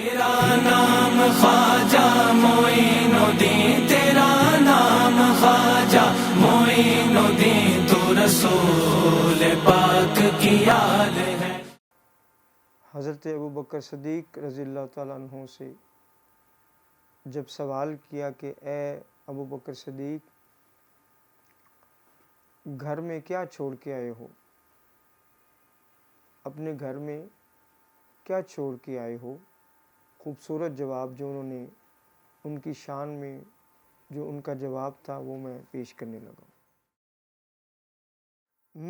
तेरा नाम ख्वाजा मोइनुद्दीन, तेरा नाम ख्वाजा मोइनुद्दीन, तो रसूल पाक की याद है। हज़रत अबू बकर सदीक़ रज़ियल्लाहु ताला अन्हु से जब सवाल किया कि ए अबू बकर सदीक़, घर में क्या छोड़ के आए हो, अपने घर में क्या छोड़ के आए हो। खूबसूरत जवाब जो उन्होंने, उनकी शान में जो उनका जवाब था वो मैं पेश करने लगा।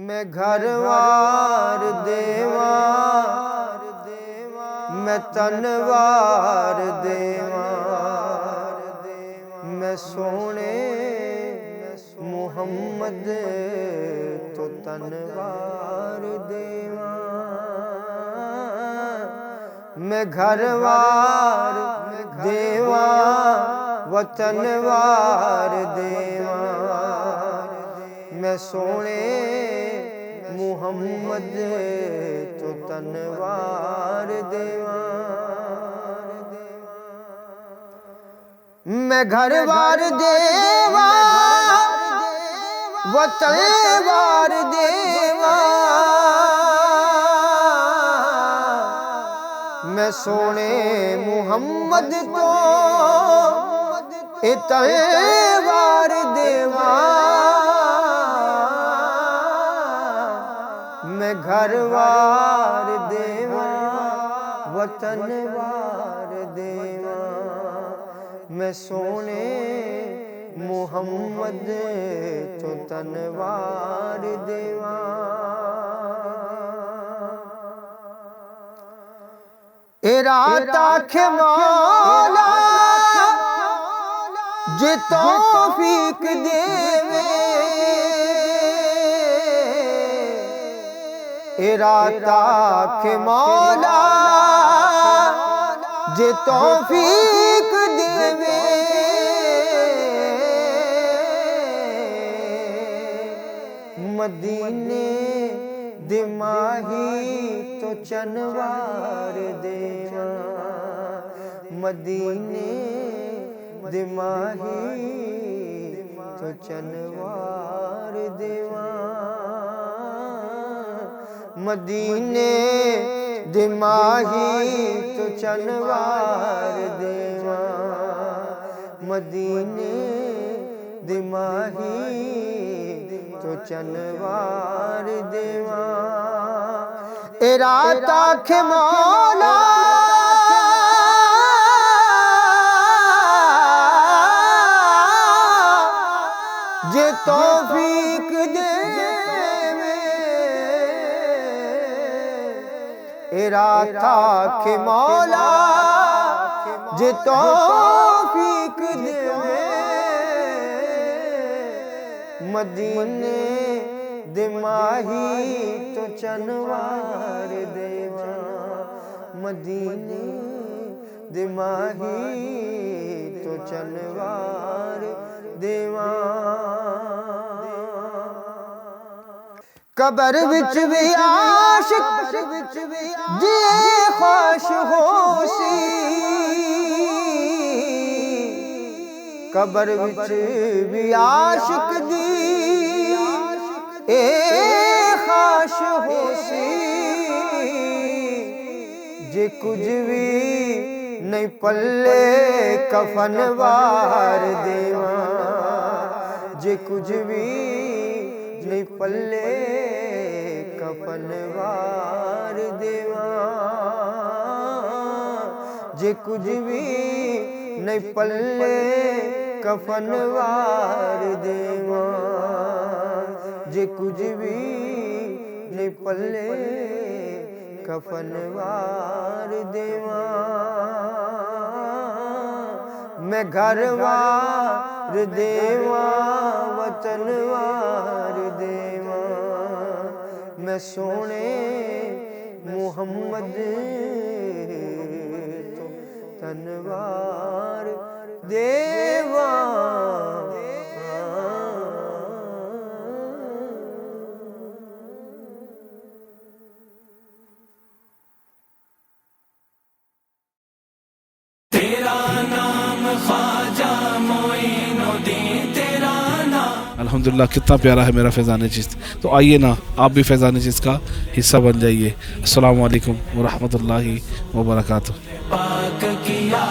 मैं घरवार देवा, मैं तनवार देवा, मैं सोने मुहम्मद तो तनवार देवा। मैं घरवार देवा वतनवार देवा, मैं सोने मुहम्मद तो तनवार देवा। मैं घरवार देवा वतनवार देवा, मैं सोने मुहम्मद तो तनवार देवा। मैं घरवार देवा वतनवार देवा, मैं सोने मुहम्मद तो तनवार देवा। इरादा खे मौला जे तौफीक देवे, इरादा खे मौला जे तौफीक देवे। मदीने दिमाही तो चनवार देवा, मदीने दिमाही तो चनवार देवा। मदीने दिमाही तो चनवार देवा, मदीने दिमाही तो चनवार देवा। इरादा खे मौला जे तौफीक देवे, इरादा खे मौला जे तौफीक देवे। मदीने दिमाही तो चनवार देवा, मदीने दिमाही तो चनवार देवा। कबर विच भी आशिक जे ख्वाश होसी, कबर विच भी आशिक दी ए ख्वाश होसी। जे कुछ भी नहीं पल्ले कफन वार देवा, जे कुछ भी नहीं पल्ले कफन वार देवा। जे कुछ भी नहीं पल्ले कफन वार देवा, जे कुछ भी नहीं पल्ले कफन वार देवा। मैं घरवार देवा वतनवार देवा, मैं सोने मुहम्मद तो तनवार देवा। अल्हम्दुलिल्लाह कितना प्यारा है मेरा फैज़ान चिश्त। तो आइए ना आप भी फैज़ान चिश्त का हिस्सा बन जाइए। अस्सलामु अलैकुम व रहमतुल्लाहि व बरकातुहू। पाक किया